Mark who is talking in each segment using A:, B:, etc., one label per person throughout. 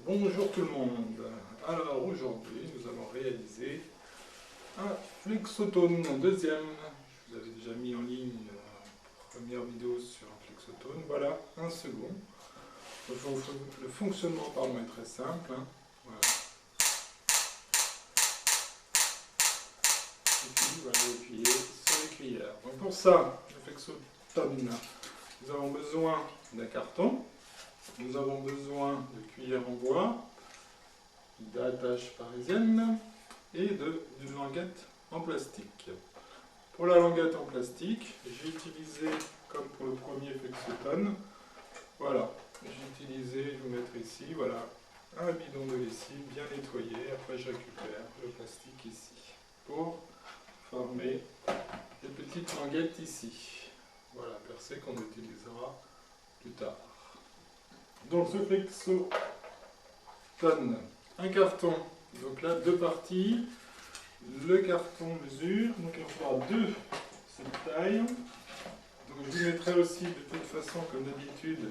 A: Bonjour tout le monde. Alors aujourd'hui nous allons réaliser un flexotone, un deuxième. Je vous avais déjà mis en ligne la première vidéo sur un flexotone. Voilà, un second. Le fonctionnement pardon, est très simple. Voilà. Et puis voilà, appuyer sur les cuillères. Donc pour ça, le flexotone, nous avons besoin d'un carton. Nous avons besoin de cuillères en bois, d'attache parisienne et d'une languette en plastique. Pour la languette en plastique, j'ai utilisé, comme pour le premier flexotone, voilà, j'ai utilisé, je vais vous mettre ici, voilà, un bidon de lessive bien nettoyé. Après je récupère le plastique ici pour former des petites languettes ici. Voilà, percées qu'on utilisera plus tard. Donc ce flexotone, un carton, donc là deux parties, le carton mesure, donc il faudra deux cette taille. Donc je vous mettrai aussi de toute façon comme d'habitude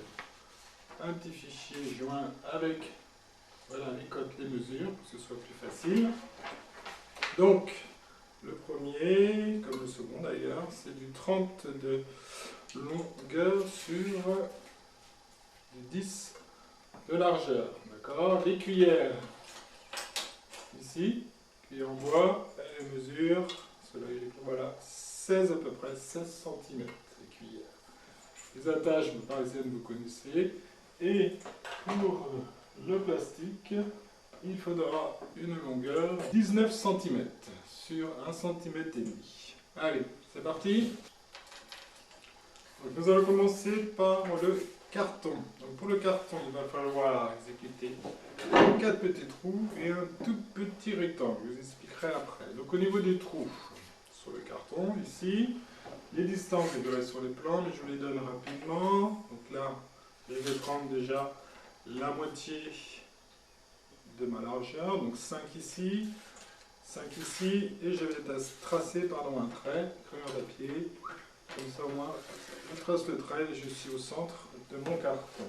A: un petit fichier joint avec voilà, les cotes, les mesures, pour que ce soit plus facile. Donc le premier, comme le second d'ailleurs, c'est du 30 de longueur sur du 10 de largeur. D'accord. Les cuillères, ici, cuillère en bois, elle mesure, voilà, 16 à peu près, 16 cm les cuillères. Les attaches parisiennes, vous connaissez. Et pour le plastique, il faudra une longueur 19 cm sur 1,5 cm. Allez, c'est parti. Donc nous allons commencer par le carton. Donc pour le carton, il va falloir exécuter 4 petits trous et un tout petit rectangle. Je vous expliquerai après. Donc au niveau des trous, sur le carton, ici, les distances, je verrai sur les plans, mais je vous les donne rapidement. Donc là, je vais prendre déjà la moitié de ma largeur, donc 5 ici, 5 ici, et je vais tracer pardon, un trait, crayon à papier. Comme ça, au moins, je trace le trait et je suis au centre de mon carton.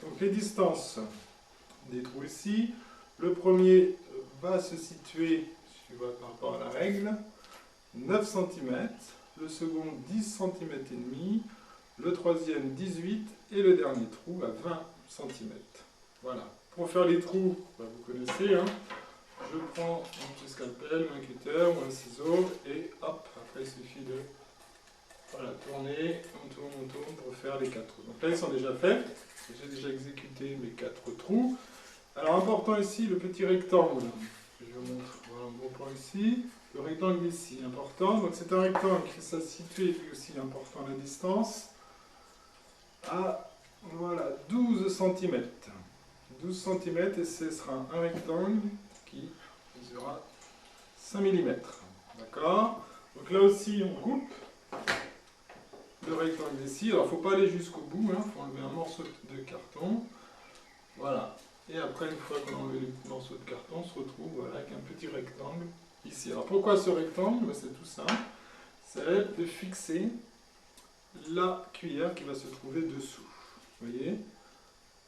A: Donc, les distances des trous ici. Le premier va se situer, par rapport à la règle, 9 cm. Le second, 10 cm et demi. Le troisième, 18. Et le dernier trou à 20 cm. Voilà. Pour faire les trous, bah, vous connaissez, hein, je prends un petit scalpel, un cutter ou un ciseau et hop, après il suffit de voilà, tourner, on tourne pour faire les 4 trous. Donc là, ils sont déjà faits. J'ai déjà exécuté mes 4 trous. Alors, important ici, le petit rectangle. Je vous montre, voilà un gros point ici. Le rectangle ici, important. Donc, c'est un rectangle qui s'est situé, lui aussi important la distance, à voilà, 12 cm. 12 cm et ce sera un rectangle qui mesurera 5 mm. D'accord? Donc là aussi, on coupe le rectangle ici. Alors, il ne faut pas aller jusqu'au bout, il faut enlever un morceau de carton. Voilà. Et après, une fois qu'on a enlevé les morceaux de carton, on se retrouve voilà, avec un petit rectangle ici. Alors, pourquoi ce rectangle? C'est tout simple. Ça va être de fixer la cuillère qui va se trouver dessous. Vous voyez?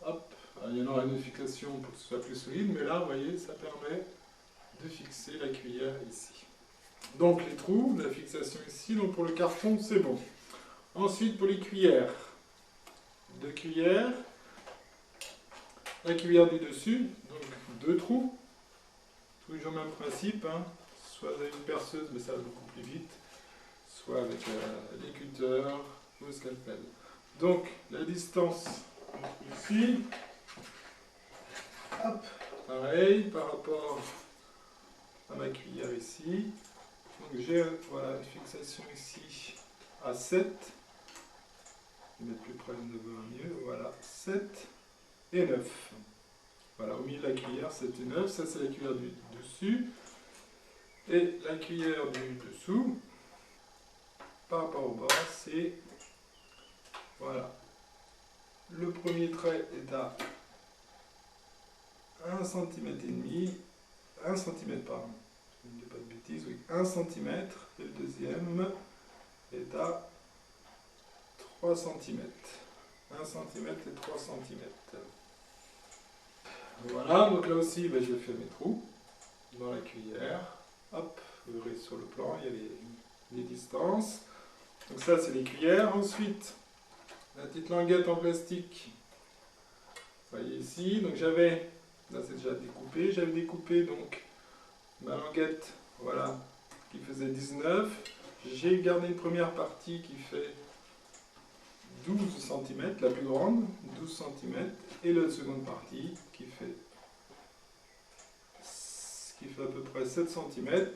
A: Hop. Alors, il y en aura une fixation pour que ce soit plus solide, mais là, vous voyez, ça permet de fixer la cuillère ici. Donc, les trous, la fixation ici. Donc, pour le carton, c'est bon. Ensuite, pour les cuillères. 2 cuillères. La cuillère du dessus, donc 2 trous. Toujours le même principe, hein. Soit avec une perceuse, mais ça va beaucoup plus vite, soit avec les cutters ou le scalpel. Donc, la distance ici, hop, pareil, par rapport à ma cuillère ici. Donc, j'ai voilà, une fixation ici à 7. Je vais mettre plus près de 9 mieux, voilà, 7 et 9. Voilà, au milieu de la cuillère, 7 et 9. Ça, c'est la cuillère du dessus. Et la cuillère du dessous, par rapport au bas, c'est... Voilà. Le premier trait est à 1,5 cm. 1 cm, pardon. Je ne dis pas de bêtises, oui. 1 cm. Et le deuxième est à 3 cm. 1 cm et 3 cm. Voilà, donc là aussi, ben, je fais mes trous dans la cuillère. Hop, vous verrez sur le plan, il y a les distances. Donc ça, c'est les cuillères. Ensuite, la petite languette en plastique. Vous voyez ici, donc j'avais, là c'est déjà découpé, j'avais découpé donc ma languette, voilà, qui faisait 19. J'ai gardé une première partie qui fait 12 cm, la plus grande, 12 cm, et la seconde partie qui fait à peu près 7 cm.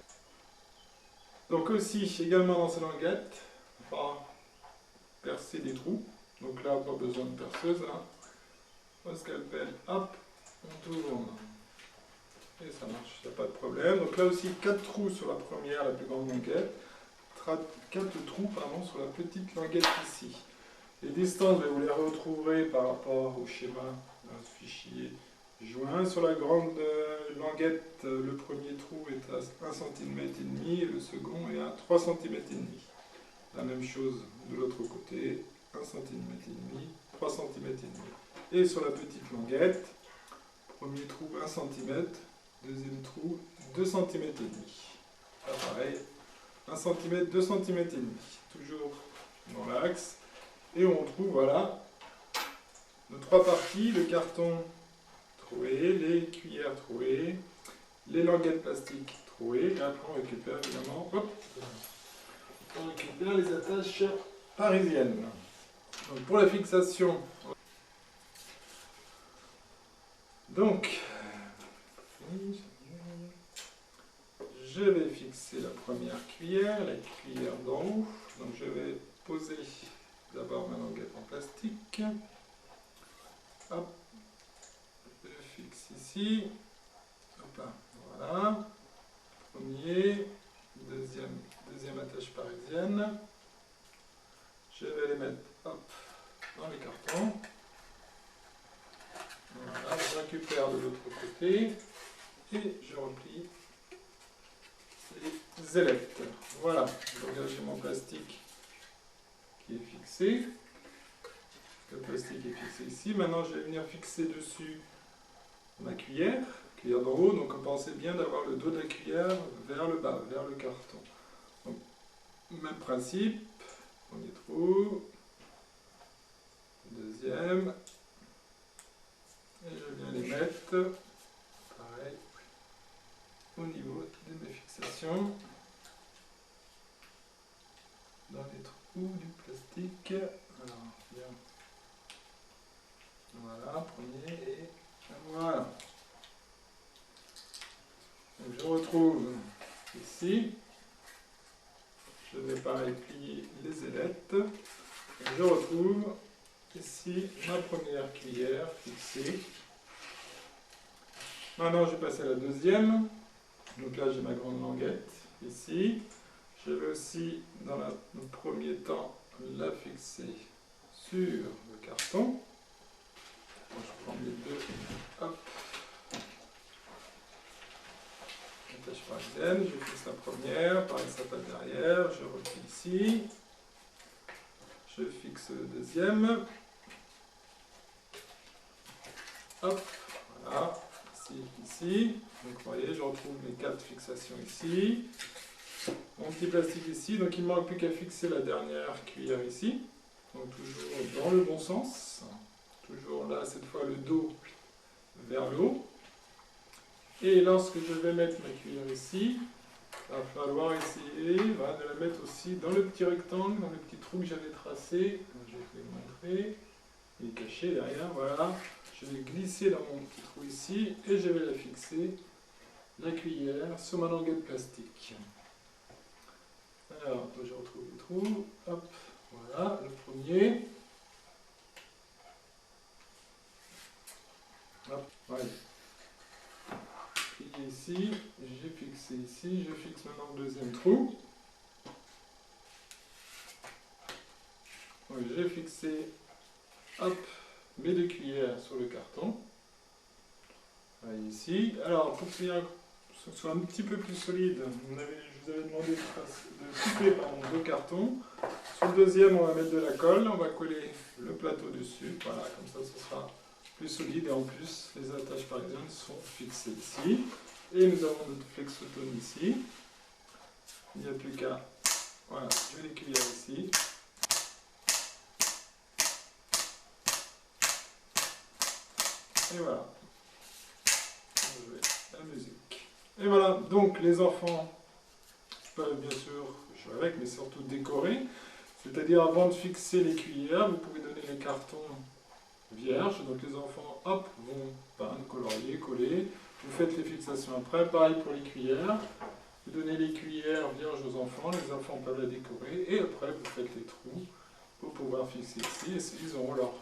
A: Donc aussi, également dans ces languettes, on va percer des trous. Donc là, pas besoin de perceuse, hein. Au scalpel, hop, on tourne. Et ça marche, il n'y a pas de problème. Donc là aussi, 4 trous sur la première, la plus grande languette. 4 trous, pardon, sur la petite languette ici. Les distances, vous les retrouverez par rapport au schéma dans ce fichier joint. Sur la grande languette, le premier trou est à 1,5 cm et le second est à 3,5 cm. La même chose de l'autre côté, 1,5 cm, 3,5 cm. Et sur la petite languette, premier trou 1 cm, deuxième trou 2 cm et demi. Là pareil, 1 cm, 2 cm et demi. Toujours dans l'axe. Et on trouve, voilà, nos 3 parties, le carton troué, les cuillères trouées, les languettes plastiques trouées, et après on récupère évidemment, hop, on récupère les attaches parisiennes. Donc pour la fixation, donc, je vais fixer la première cuillère, la cuillère d'en haut, donc je vais poser d'abord ma languette en plastique. Hop, je fixe ici. Hop là, voilà. Premier, deuxième attache parisienne. Je vais les mettre hop, dans les cartons. Voilà, je récupère de l'autre côté et je replie les ailettes. Voilà, donc là j'ai mon plastique qui est fixé. Le plastique est fixé ici. Maintenant, je vais venir fixer dessus ma cuillère d'en haut. Donc, pensez bien d'avoir le dos de la cuillère vers le bas, vers le carton. Donc, même principe. Premier trou. Deuxième. Et je viens les mettre, pareil, au niveau de mes fixations. Dans les trous du plastique. Alors, bien. Voilà, premier et voilà. Donc je retrouve ici, je vais pareil plier les ailettes, et je retrouve ici ma première cuillère fixée. Maintenant je vais passer à la deuxième, donc là j'ai ma grande languette ici. Je vais aussi dans le premier temps la fixer sur le carton. Je prends les deux, hop, attache parisienne, je fixe la première, pareil ça passe derrière, je replie ici, je fixe le deuxième, hop, voilà, ici, donc vous voyez, je retrouve mes 4 fixations ici, mon petit plastique ici, donc il ne manque plus qu'à fixer la dernière cuillère ici, donc toujours dans le bon sens. Toujours là, cette fois le dos vers le haut. Et lorsque je vais mettre ma cuillère ici, il va falloir essayer de la mettre aussi dans le petit rectangle, dans le petit trou que j'avais tracé. Je vais vous montrer. Il est caché derrière, voilà. Je vais glisser dans mon petit trou ici et je vais la fixer, la cuillère, sur ma languette plastique. Alors, je retrouve les trous. Hop, voilà, le premier. Hop, voilà. Plié ici, j'ai fixé ici, je fixe maintenant le deuxième trou. J'ai fixé, hop, mes 2 cuillères sur le carton. Voilà, ici. Alors, pour que ce soit un petit peu plus solide, je vous avais demandé de couper 2 cartons. Sur le deuxième, on va mettre de la colle, on va coller le plateau dessus. Voilà, comme ça, ce sera plus solide et en plus les attaches parisiennes sont fixées ici. Et nous avons notre flexotone ici. Il n'y a plus qu'à... Voilà, je mets les cuillères ici. Et voilà. On va jouer la musique. Et voilà, donc les enfants peuvent bien sûr jouer avec, mais surtout décorer. C'est-à-dire avant de fixer les cuillères, vous pouvez donner les cartons vierges. Donc les enfants, hop, vont peindre, colorier, coller. Vous faites les fixations après. Pareil pour les cuillères. Vous donnez les cuillères vierges aux enfants. Les enfants peuvent la décorer. Et après, vous faites les trous pour pouvoir fixer ici. Et ils auront leur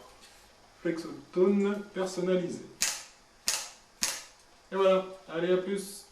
A: flexotone personnalisé. Et voilà. Allez, à plus!